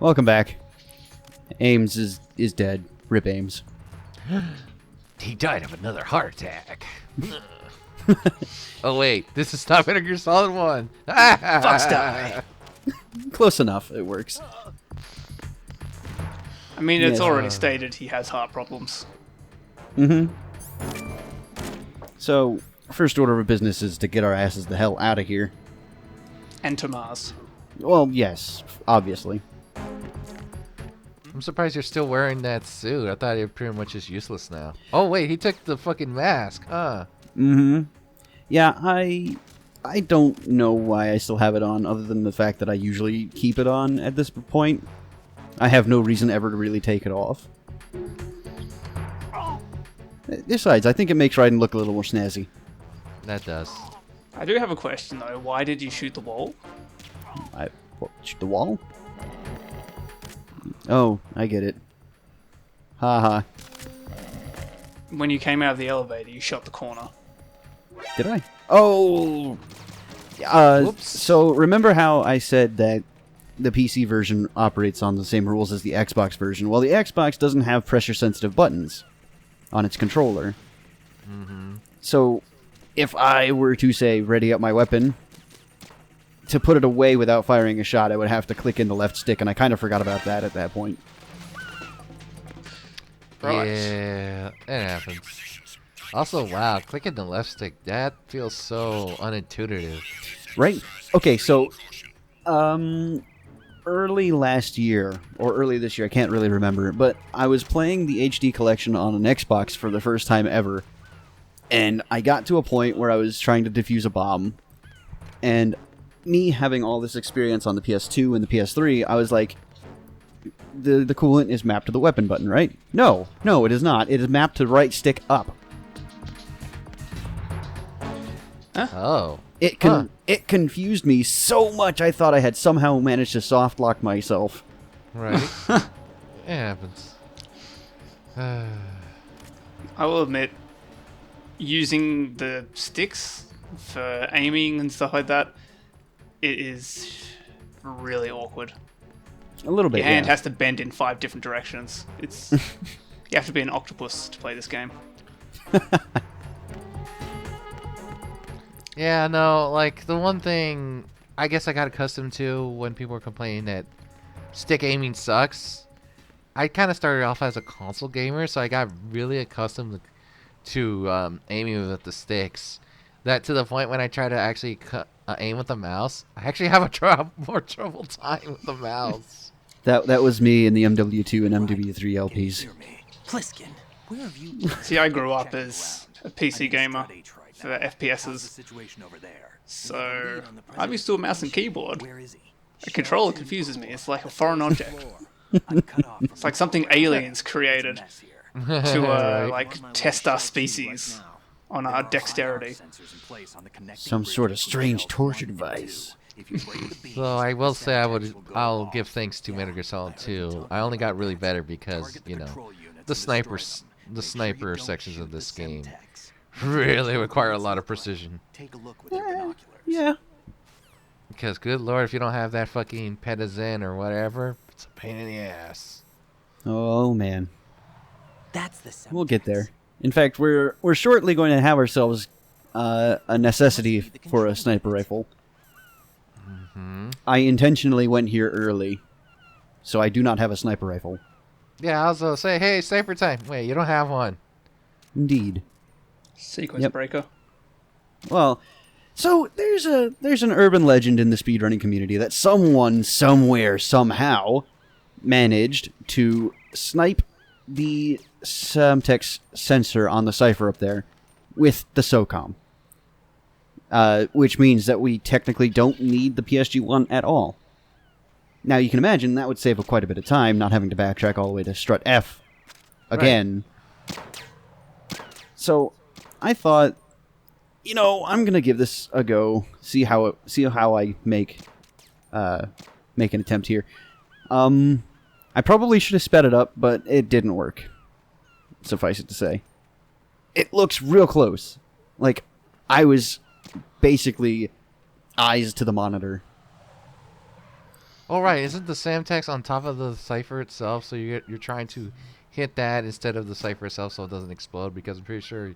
Welcome back. Ames is dead. Rip Ames. He died of another heart attack. Oh wait, this is not Metal Gear Solid 1. Fawks die. Close enough. It works. I mean, it's Yes. already stated he has heart problems. Mm-hmm. So, first order of business is to get our asses the hell out of here. And to Mars. Well, yes, obviously. I'm surprised you're still wearing that suit. I thought you're pretty much just useless now. Oh wait, he took the fucking mask, huh? Mm-hmm. Yeah, I don't know why I still have it on, other than the fact that I usually keep it on at this point. I have no reason ever to really take it off. Besides, I think it makes riding look a little more snazzy. That does. I do have a question though. Why did you shoot the wall? Shoot the wall? Oh, I get it. Haha. When you came out of the elevator, you shot the corner. Did I? Oh! Whoops. So, remember how I said that the PC version operates on the same rules as the Xbox version? Well, the Xbox doesn't have pressure-sensitive buttons on its controller. Mm-hmm. So, if I were to, say, ready up my weapon, to put it away without firing a shot, I would have to click in the left stick, and I kind of forgot about that at that point. Right. Yeah, it happens. Also, wow, clicking the left stick, that feels so unintuitive. Right? Okay, so, early last year, or early this year, I can't really remember, but I was playing the HD collection on an Xbox for the first time ever, and I got to a point where I was trying to defuse a bomb, and me having all this experience on the PS2 and the PS3, I was like, the coolant is mapped to the weapon button, right? No, it is not. It is mapped to right stick up. Oh. It confused me so much I thought I had somehow managed to soft lock myself. Right. It happens. I will admit, using the sticks for aiming and stuff like that, it is really awkward. A little bit, Your hand yeah. has to bend in 5 different directions. It's you have to be an octopus to play this game. Yeah, no, like, the one thing I guess I got accustomed to when people were complaining that stick aiming sucks, I kind of started off as a console gamer, so I got really accustomed to aiming with the sticks. That to the point when I try to actually aim with the mouse, I actually have more trouble time with the mouse. That was me in the MW2 and MW3 LPs. Pliskin, where have you See, I grew up as a PC gamer for FPSs, so I'm used to a mouse and keyboard. A controller confuses me. It's like a foreign object. It's like something aliens created to like test our species on our dexterity. Some sort of strange torture device. So I will say I'll give thanks to Metal Gear Solid 2. I only got really better because, you know, the sniper sections of this game really require a lot of precision. Yeah. Because good lord, if you don't have that fucking Petazen or whatever, it's a pain in the ass. Oh man. That's the sound. We'll get there. In fact, we're shortly going to have ourselves a necessity for a sniper rifle. Mm-hmm. I intentionally went here early, so I do not have a sniper rifle. Yeah, I was gonna say, hey, sniper time. Wait, you don't have one. Indeed. Sequence Yep. breaker. Well, so there's an urban legend in the speedrunning community that someone somewhere somehow managed to snipe the Semtex sensor on the cipher up there with the SOCOM. Which means that we technically don't need the PSG-1 at all. Now, you can imagine that would save quite a bit of time, not having to backtrack all the way to Strut F again. Right. So, I thought, you know, I'm gonna give this a go, see how I make an attempt here. I probably should have sped it up, but it didn't work. Suffice it to say, it looks real close. Like, I was basically eyes to the monitor. Oh right, isn't the Samtex on top of the cipher itself? So you're trying to hit that instead of the cipher itself, so it doesn't explode. Because I'm pretty sure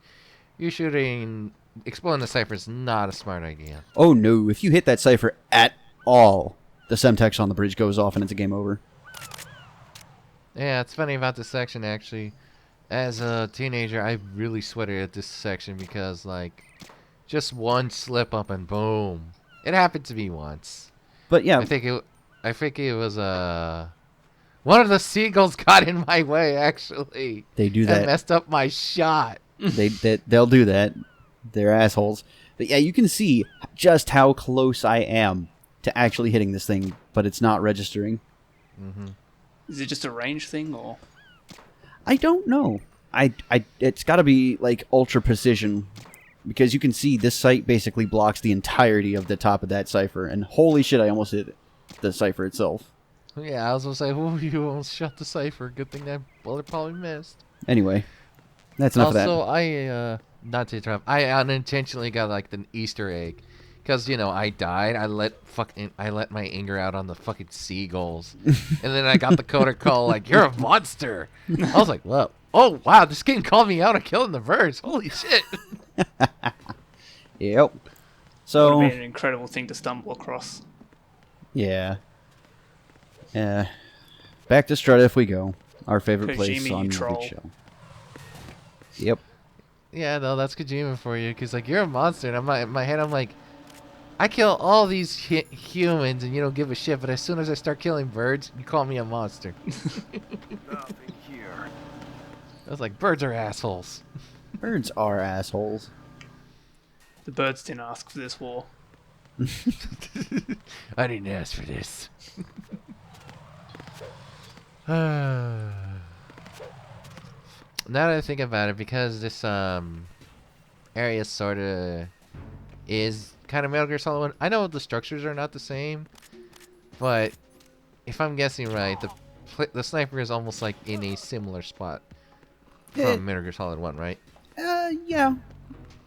you shooting exploding the cipher is not a smart idea. Oh no, if you hit that cipher at all, the Semtex on the bridge goes off and it's a game over. Yeah, it's funny about this section actually. As a teenager, I really sweated at this section because like just one slip up and boom. It happened to me once. But yeah, I think it was one of the seagulls got in my way actually. they do And that. messed up my shot. They'll do that. They're assholes. But yeah, you can see just how close I am to actually hitting this thing, but it's not registering. Is it just a range thing, or? I don't know. It's got to be like ultra precision, because you can see this sight basically blocks the entirety of the top of that cipher, and holy shit, I almost hit the cipher itself. Yeah, I was gonna say, oh, you almost shot the cipher. Good thing that bullet probably missed. Anyway, that's enough Also, of I not to interrupt, I unintentionally got like an Easter egg, because you know I died. I let my anger out on the fucking seagulls, and then I got the coder call like you're a monster. I was like, whoa, oh wow, this game called me out on killing the birds. Holy shit. that. Yep. Would So have been an incredible thing to stumble across. yeah. Back to Strata if we go. Our favorite place Kojima, you on the troll. big show. Yep. Yeah, no, that's Kojima for you, because like you're a monster, and in my head I'm like, I kill all these humans and you don't give a shit, but as soon as I start killing birds, you call me a monster. Nothing here. I was like, birds are assholes. Birds are assholes. The birds didn't ask for this war. I didn't ask for this. Now that I think about it, because this area sort of is kind of Metal Gear Solid 1. I know the structures are not the same, but if I'm guessing right, the sniper is almost like in a similar spot from Metal Gear Solid 1, right? Yeah.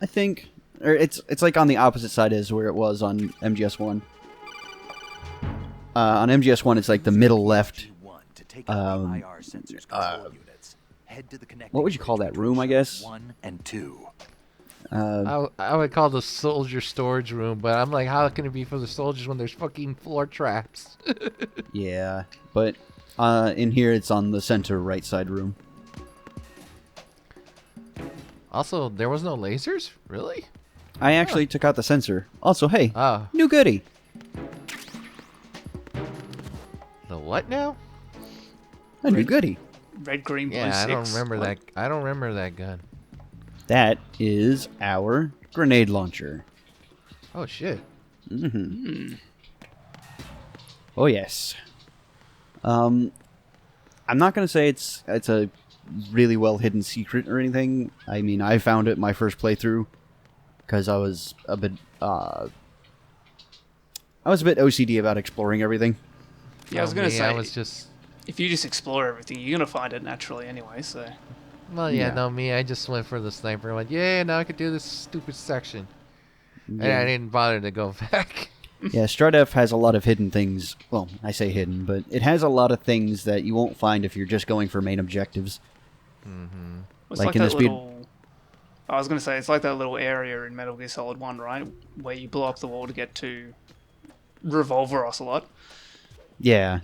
I think, or it's like on the opposite side as where it was on MGS1. On MGS1, it's like the middle left. What would you call that room? I guess. 1 and 2. I would call the soldier storage room, but I'm like, how can it be for the soldiers when there's fucking floor traps? Yeah, but in here it's on the center right side room. Also, there was no lasers? Really? I actually took out the sensor. Also, hey, Oh, new goodie. the what now? A new goodie. Red, green, blue, Yeah, I don't 6. remember What? that. I don't remember that gun. That is our grenade launcher. Oh shit. Oh yes. I'm not gonna say it's a really well hidden secret or anything. I mean, I found it my first playthrough because I was a bit OCD about exploring everything. Yeah, I was Oh, gonna me, say, I was just. if you just explore everything, you're gonna find it naturally anyway. So Well, yeah, Yeah. no, me. I just went for the sniper. I went, yeah, now I could do this stupid section, and Yeah. I didn't bother to go back. Yeah, StratF has a lot of hidden things. Well, I say hidden, but it has a lot of things that you won't find if you're just going for main objectives. it's Like like in that the speed- little. I was gonna say it's like that little area in Metal Gear Solid 1, right, where you blow up the wall to get to Revolver Ocelot, Yeah.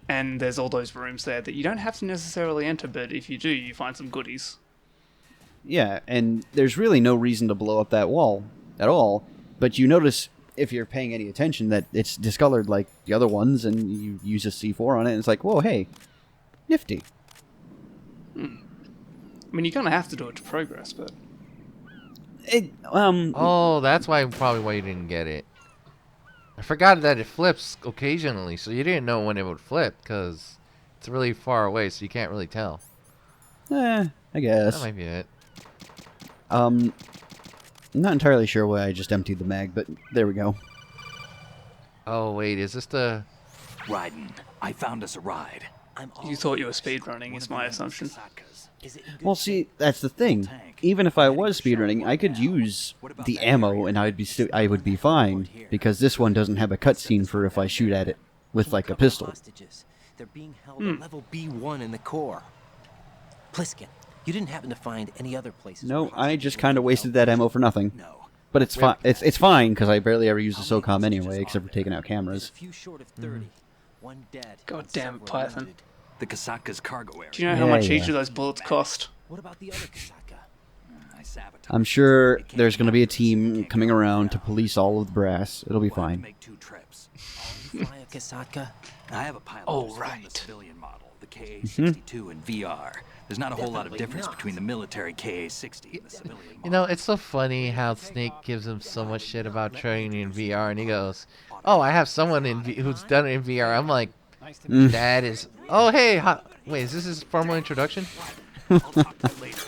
and there's all those rooms there that you don't have to necessarily enter, but if you do, you find some goodies. Yeah, and there's really no reason to blow up that wall at all. But you notice, if you're paying any attention, that it's discolored like the other ones, and you use a C4 on it, and it's like, whoa, hey, nifty. I mean, you're gonna have to do it to progress, but Oh, that's probably why you didn't get it. I forgot that it flips occasionally, so you didn't know when it would flip because it's really far away, so you can't really tell. I That guess. might be it. I'm not entirely sure why I just emptied the mag, but there we go. Oh wait, is this the? Raiden, I found us a ride. you thought you were speedrunning, is my assumption. Well, see, that's the thing. Even if I was speedrunning, I could use the ammo, and I would be fine, because this one doesn't have a cutscene for if I shoot at it. with like a pistol. Hostages. They're being held at level B1 in the core. Pliskin, you didn't happen to find any other places? No, where I just hostages kind of were wasted held? that ammo for nothing. No. But it's fine. It's fine because I barely ever use the SOCOM anyway, except for taking out cameras. A few short of 30. One dead. God and damn it, several Python. wounded. The Kasatka's cargo area. Do you know how Yeah, much yeah. each of those bullets cost? What about the other Kasaka? I sabotaged. I'm sure there's going to be a team coming around to police all of the brass. It'll be We'll have to fine. make 2 trips. Fly a Kasaka? I have a pilot Oh, who's flown right. the civilian model, the KA-62 in VR. There's not a whole lot of Definitely difference not. between the military KA-60 and the civilian model. You know, it's so funny how Snake gives him so much shit about training in VR, and he goes, "Oh, I have someone who's done it in VR." I'm like, that is. Oh, hey, wait, is this his formal introduction? I'll talk to you later.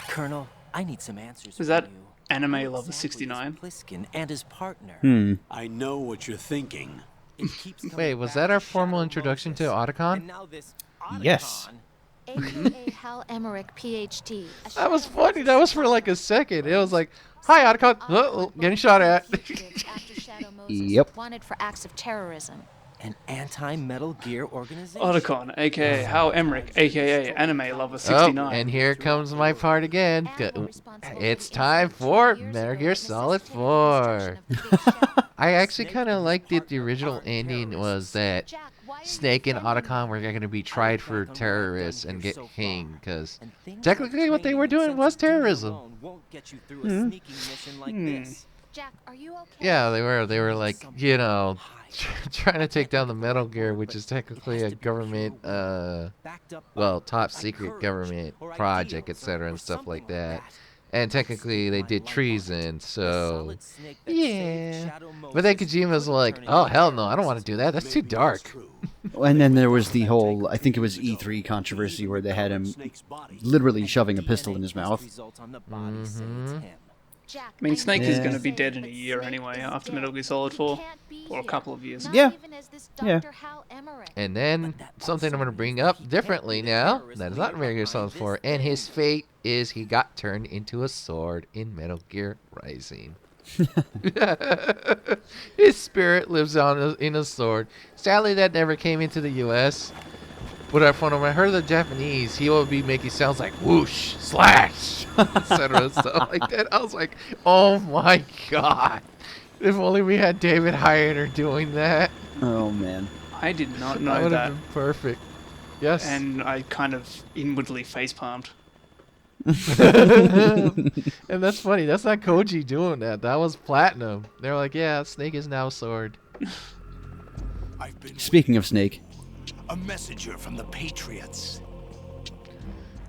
Colonel, I need some answers. Is from that you. Anime What Lover exactly is 69? Pliskin and his partner. I know what you're thinking. It keeps coming Wait, was back that to our formal Shadow introduction to Moses. Otacon? And now this Yes. Otacon. AKA Hal Emmerich, PhD. a That was shadow funny. That was for like a second. It was like, "Hi, Otacon." Oh, getting shot at. After Shadow Moses, Yep. wanted for acts of terrorism. An anti-Metal Gear organization. Otacon, aka Hal Emmerich, aka Anime Lover Oh, 69. and here comes my part again. It's time for Metal Gear Solid 4. I actually kind of liked it. The original ending was that Snake and Otacon were going to be tried for terrorists and get hanged, because And things technically like what they were training doing and was sense of duty terrorism. alone won't get you through a sneaking mission like this. Jack, are you okay? Yeah, they were like, you know, trying to take down the Metal Gear, which is technically a government, Backed up well, top by secret courage government or project, ideals etc., or and stuff something like that. that. And technically they My did life treason, The so solid snake that saved yeah. Shadow But then Moses Kojima's couldn't like, turn "Oh into hell no, I don't want terrorists. to do that. That's too Maybe dark." true. And then there was the whole, I think it was E3 controversy where they had him Snake's body. literally shoving a pistol in his DNA mouth. test results on the body say it's him. Jack, I mean, know Snake you is Yeah. going to be say dead it, in a but year Snake anyway, is after dead. Metal Gear Solid He 4. can't be Or a here. couple of years. Not Yeah. even as this Yeah. Dr. Hal Emmerich. And then something I'm going to bring up differently now. That is not Metal Gear Solid 4. And his fate is he got turned into a sword in Metal Gear Rising. His spirit lives on in a sword. Sadly, that never came into the U.S. But when I heard the Japanese, he will be making sounds like whoosh, slash, etc. stuff like that. I was like, oh my god. If only we had David Hyder doing that. Oh man. I did not That know would that. have been perfect. Yes. And I kind of inwardly facepalmed. And that's funny. That's not Koji doing that. That was Platinum. They're like, yeah, Snake is now Sword. I've been Speaking of Snake, a messenger from the Patriots.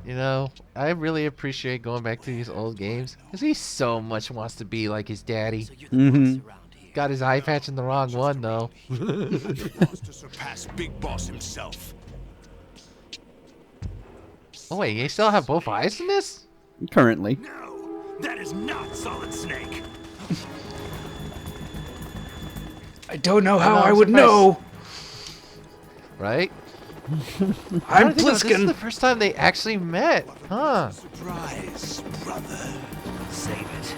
You know, I really appreciate going back to these old games because he so much wants to be like his daddy. So you're the boss around here. Got his eye patch in the wrong one though. Wants to surpass Big Boss himself. Oh wait, you still have both eyes in this? currently. No, that is not Solid Snake. I don't know how know, I I'm would surprised. know. Right? I'm I think this is the Pliskin. first time they actually met, huh? Surprise, brother. Save it.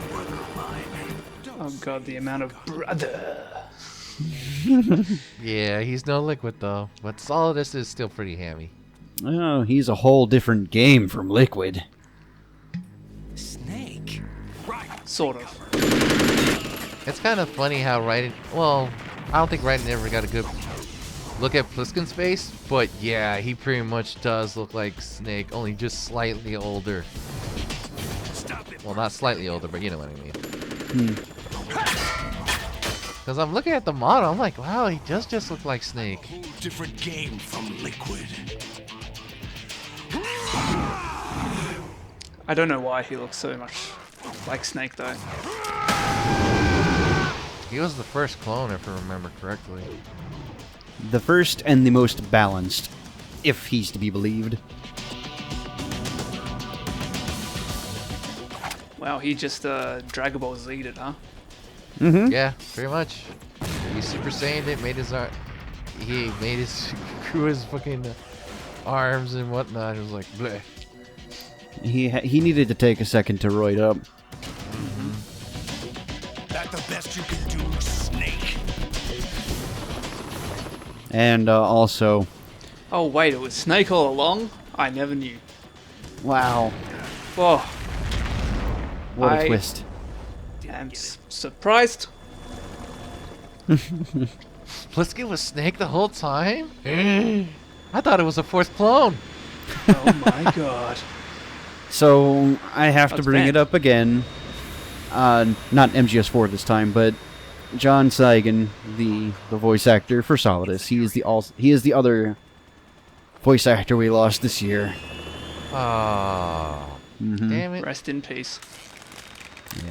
You work of mine. Oh god, the amount of brother. Yeah, he's no Liquid though, but Solidus is still pretty hammy. Oh, he's a whole different game from Liquid. Snake. Sort of. It's kind of funny how Raiden. Well, I don't think Raiden ever got a good look at Pliskin's face, but yeah, he pretty much does look like Snake, only just slightly older. Stop it. Well, not slightly older, but you know what I mean. Because I'm looking at the model, I'm like, wow, he does just look like Snake. Whole different game from Liquid. I don't know why he looks so much like Snake though. He was the first clone, if I remember correctly. The first and the most balanced, if he's to be believed. Wow, he just Dragon Ball Z'd it, huh? Yeah, pretty much. He Super Saiyaned it, made his he made his grew his fucking arms and whatnot. It was like, bleh. He needed to take a second to roid up. That the best you can do, Snake? And also, Oh wait, it was Snake all along? I never knew. wow, Whoa, what a I- twist. I'm surprised. Pliskin was Snake the whole time? I thought it was a fourth clone. Oh my god. So I have to That's bring it banned. up again. Not MGS4 this time, but John Saigon, the voice actor for Solidus. He is the other voice actor we lost this year. Oh, damn it. Rest in peace.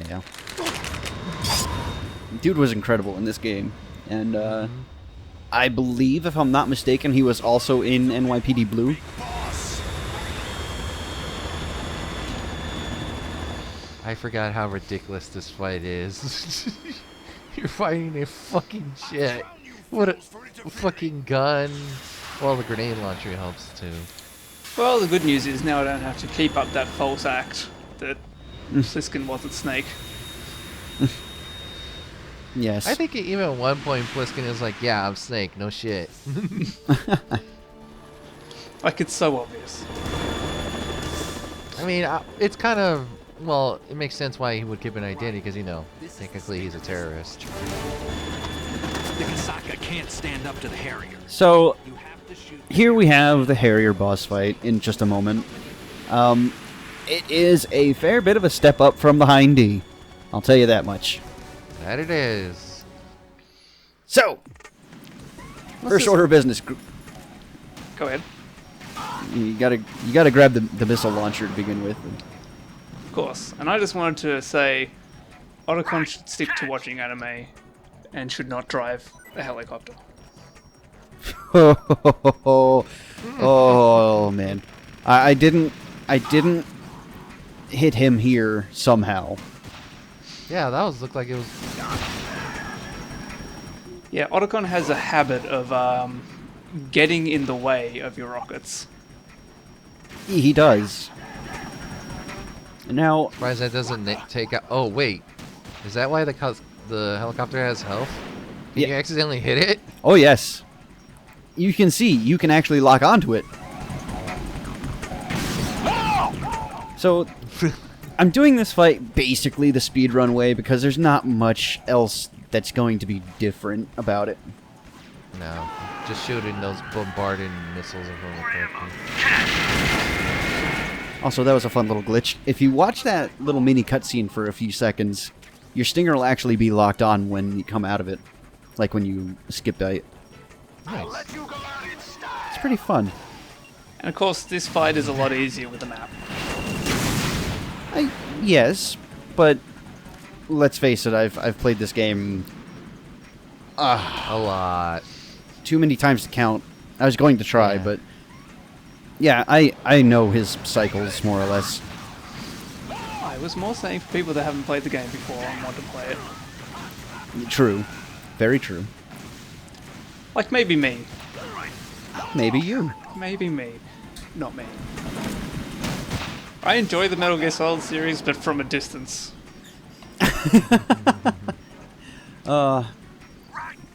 Yeah. Dude was incredible in this game, and I believe, if I'm not mistaken, he was also in NYPD Blue. I forgot how ridiculous this fight is. You're fighting a fucking jet. What a fucking gun. Well, the grenade launcher helps too. Well, the good news is now I don't have to keep up that false act that Pliskin wasn't Snake. Yes. I think even at one point Pliskin is like, yeah, I'm Snake, no shit. Like, it's so obvious. I mean, it's kind of, well, it makes sense why he would keep an identity because, you know, technically he's a terrorist. The Kasaka can't stand up to the Harrier. So You have to shoot. here we have the Harrier boss fight in just a moment. It is a fair bit of a step up from the Hind D. I'll tell you that much. That it is. So, first just- order of business. Go ahead. You gotta grab the missile launcher to begin with. Of course. And I just wanted to say, Otacon should stick to watching anime and should not drive a helicopter. Oh man, I didn't hit him here somehow. Yeah, that looked like it was. Yeah, Otacon has a habit of getting in the way of your rockets. He does. Now, Surprised that doesn't take out. Oh wait, is that why the helicopter has health? Did Yeah. you accidentally hit it? oh yes, you can see you can actually lock onto it. So, I'm doing this fight basically the speedrun way because there's not much else that's going to be different about it. No, just shooting those bombarding missiles in front of the character. Also, that was a fun little glitch. If you watch that little mini cutscene for a few seconds, your stinger will actually be locked on when you come out of it. Like when you skip it. Nice. It's pretty fun. And of course, this fight is a lot easier with the map. Yes, but let's face it, I've played this game A lot. too many times to count. I was going to try, Yeah. but yeah, I know his cycles more or less. I was more saying for people that haven't played the game before and want to play it. True. Very true. Like maybe me. Maybe you. Maybe me. Not me. I enjoy the Metal Gear Solid series, but from a distance.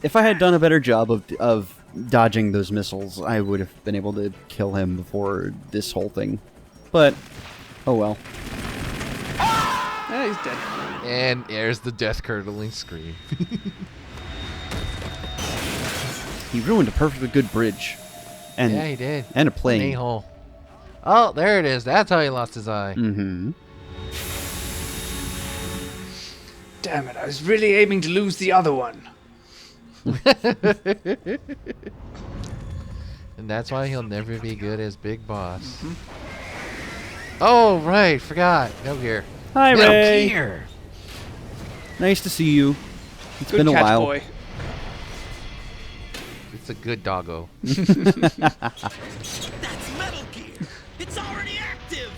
If I had done a better job of dodging those missiles, I would have been able to kill him before this whole thing. But, oh well. Yeah, he's dead. And there's the death curdling scream. He ruined a perfectly good bridge. And, Yeah, he did. and a plane. A-hole. Oh, there it is. That's how he lost his eye. Mm-hmm. Damn it, I was really aiming to lose the other one. And that's why he'll never be good as Big Boss. Oh, right. Forgot. No Gear. Hi, Metal Ray. Gear. Nice to see you. It's Good been a catch, while. boy. It's a good doggo. That's Metal Gear. It's already active.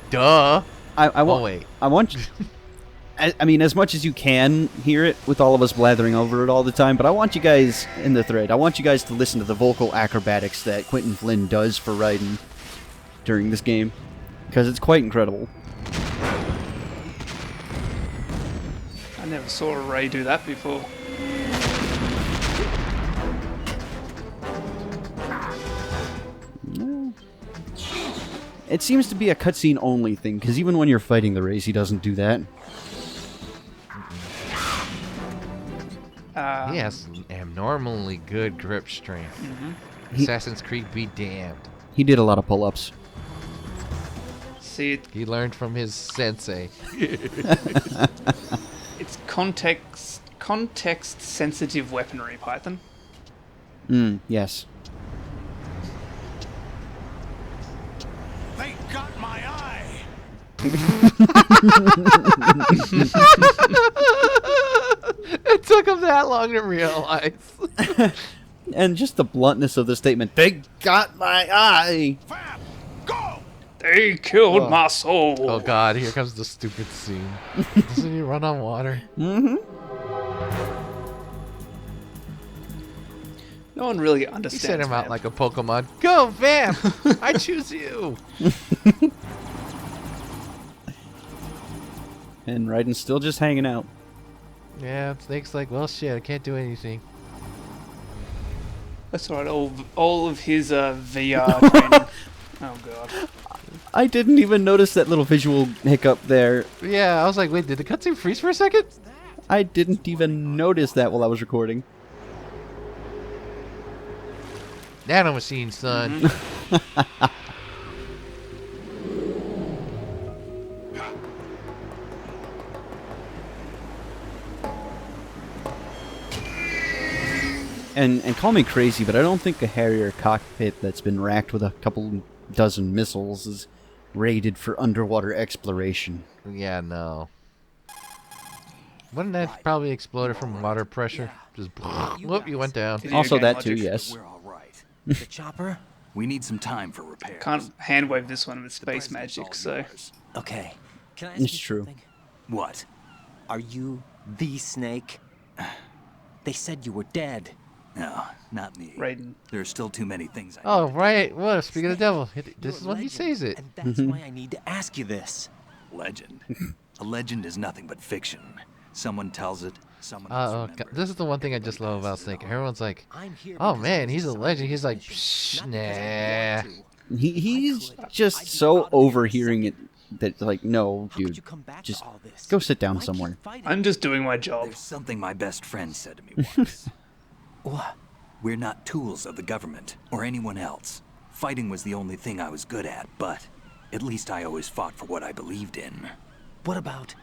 Duh. I want. Oh, wait. I want. I mean, as much as you can hear it with all of us blathering over it all the time, but I want you guys in the thread. I want you guys to listen to the vocal acrobatics that Quentin Flynn does for Raiden during this game, because it's quite incredible. I never saw a Ray do that before. It seems to be a cutscene only thing, because even when you're fighting the race, he doesn't do that. He has abnormally good grip strength. Assassin's Creed be damned. He did a lot of pull-ups. See, He learned from his sensei. it's context sensitive weaponry, Python. Yes. They got my eye. It took him that long to realize. And just the bluntness of the statement, they got my eye! Fab, go. They killed my soul. Oh god, here comes the stupid scene. Doesn't he run on water? Mm-hmm. No one really He understands. sent him out Vamp. like a Pokemon. Go, Vamp! I choose you! And Raiden's still just hanging out. Yeah, Snake's like, well, shit, I can't do anything. That's right. All of his VR training. Oh god. I didn't even notice that little visual hiccup there. Yeah, I was like, wait, did the cutscene freeze for a second? I didn't even notice that while I was recording. Nano machine, son. And call me crazy, but I don't think a Harrier cockpit that's been racked with a couple dozen missiles is rated for underwater exploration. Yeah, no. Wouldn't that probably exploded from water pressure? Just whoop, you went down. Video Also game that too, logic. yes. We're all right. The chopper? We need some time for repairs. Can't hand wave this one with The space president's magic, all so yours. Okay. Can I ask It's you true. something? What? Are you the Snake? They said you were dead. No, not me. Raiden. There are still too many things I Oh, need to right. What? Speaking of the devil, You're this a is when he legend, says it. And that's why I need to ask you this. do. Legend. A legend is nothing but fiction. Someone tells it, someone Oh, else God. remembers. This is the one thing I just love Everybody about passes it Snake. on. Everyone's like, I'm here oh because man, I he's a deserve legend. He's like, recognition, psh, not because I want nah. to. He's I just could. so I'd be proud of you in a overhearing it that, like, no, How could dude, you come back just to all this? go sit down Why keep somewhere. fighting? I'm just doing my job. There's something my best friend said to me once. What? We're not tools of the government or anyone else. Fighting was the only thing I was good at, but at least I always fought for what I believed in. What about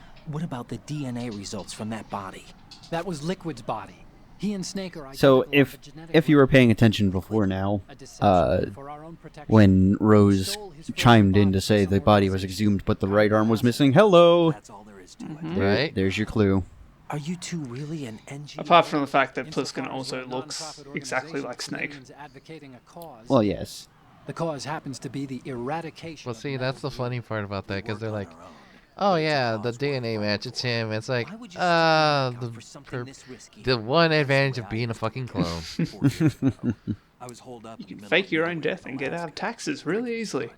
the DNA results from that body? That was Liquid's body. He and Snake are So identical of a genetic if you were line. paying attention before now, A deception for our own protection. when Rose Stole his chimed frozen in to body say from the somewhere body else. was exhumed but the right arm was missing, hello! That's all there is to it. Right? There's your clue. Are you two really an engineer? Apart from the fact that Insofar Pliskin as also we're a looks non-profit exactly organization like for Snake. millions advocating a cause, Well, yes. the cause happens to be the eradication. Well, of see, that's the funny part about that, because they're like, Our own. oh yeah, the DNA match, it's him. It's like, Why would you stick your neck out the for something this risky? the one advantage of being a fucking clone. 4 years ago, I was holed up You in the can middle fake of your own nowhere death in and get out of Alaska. taxes really easily.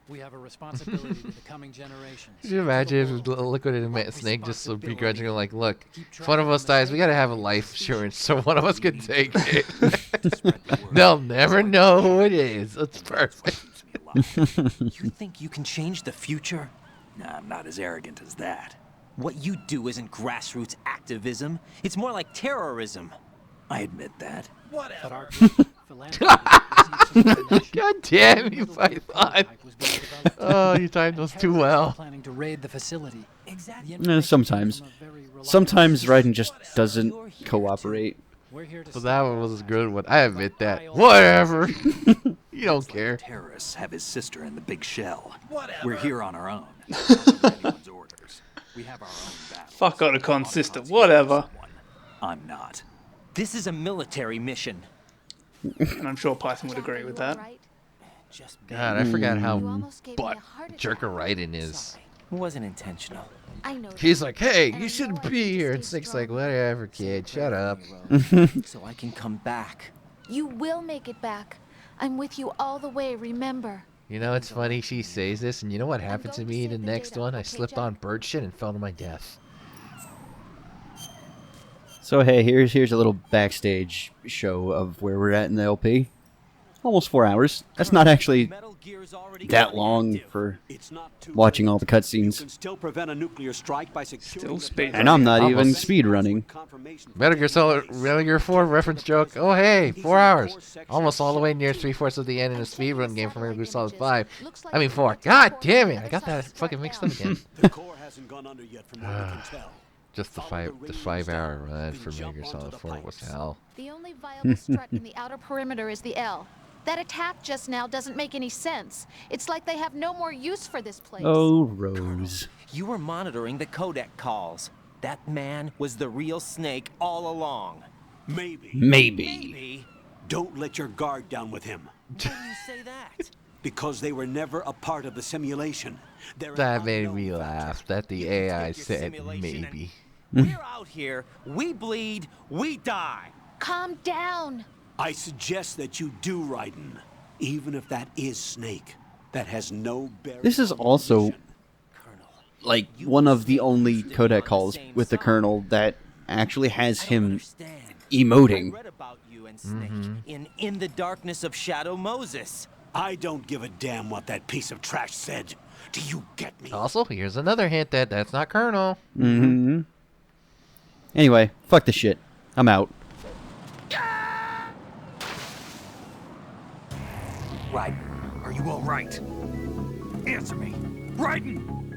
We have a responsibility to the coming generations. Could you imagine if Liquid and Snake just so begrudgingly like, look, if one of us dies, we gotta have a life insurance so one of us can take it. Spread the word. They'll never know who it is. It's perfect. Keeps me alive. You think you can change the future? Nah, I'm not as arrogant as that. What you do isn't grassroots activism. It's more like terrorism. I admit that. But our philanthropy receives some donation. God damn you, A little Python. prototype was being developed. Oh, you timed those too Terrorists are well. planning to raid the facility. Exactly. The Sometimes. information came from a very reliable Sometimes source. Raiden just doesn't cooperate. We're here to So stop that one our was a lives. good one. I admit that. Whatever. You don't care. Terrorists have his sister in the big shell. Whatever. We're here on our own. Not under anyone's orders. We have our own battles. Fuck Otacon sister, whatever. I'm not. This is a military mission. And I'm sure Python would agree with that. Just God, I forgot You how almost gave me butt a heart attack. jerker Raiden is. Sorry. It wasn't intentional. I know. He's that. like, hey, And you I shouldn't know I be need to here. And stay Snake's like, strong. whatever, kid, shut up. So I can come back. You will make it back. I'm with you all the way, remember. You know, it's funny she says this, and you know what happened to going to me save the the next data, one? I okay, slipped Jack? on bird shit and fell to my death. So hey, here's a little backstage show of where we're at in the LP. Almost 4 hours. That's not actually that long for It's not too watching late. all the You can cutscenes. still prevent a nuclear strike by securing Still the speed path. And I'm not even Almost. speed running. Confirmation from Metal Gear Solid, Metal Gear 4 reference joke. Oh hey, 4 hours. Almost all the way near 3/4 of the end in a speedrun game from Metal Gear Solid 5. I mean 4. God damn it! I got that fucking mixed up again. The core hasn't gone under yet from what we can tell. Just the 5-hour run for Metal Gear Solid 4 was hell. The only viable strut in the outer perimeter is the L. That attack just now doesn't make any sense. It's like they have no more use for this place. Oh, Rose. You were monitoring the codec calls. That man was the real Snake all along. Maybe. Maybe. Don't let your guard down with him. Why do you say that? Because they were never a part of the simulation. They're an That made unknown me factor. laugh that the You can AI take your said simulation maybe. We're out here. We bleed. We die. Calm down. I suggest that you do, Raiden. Even if that is Snake. That has no bearing. This is on the also mission. like one of the only codec calls with the Colonel that actually has I don't him understand. emoting. I read about you and Snake in the darkness of Shadow Moses. I don't give a damn what that piece of trash said. Do you get me? Also, here's another hint that that's not Colonel. Mm-hmm. Anyway, fuck this shit. I'm out. Raiden, are you all right? Answer me. Raiden!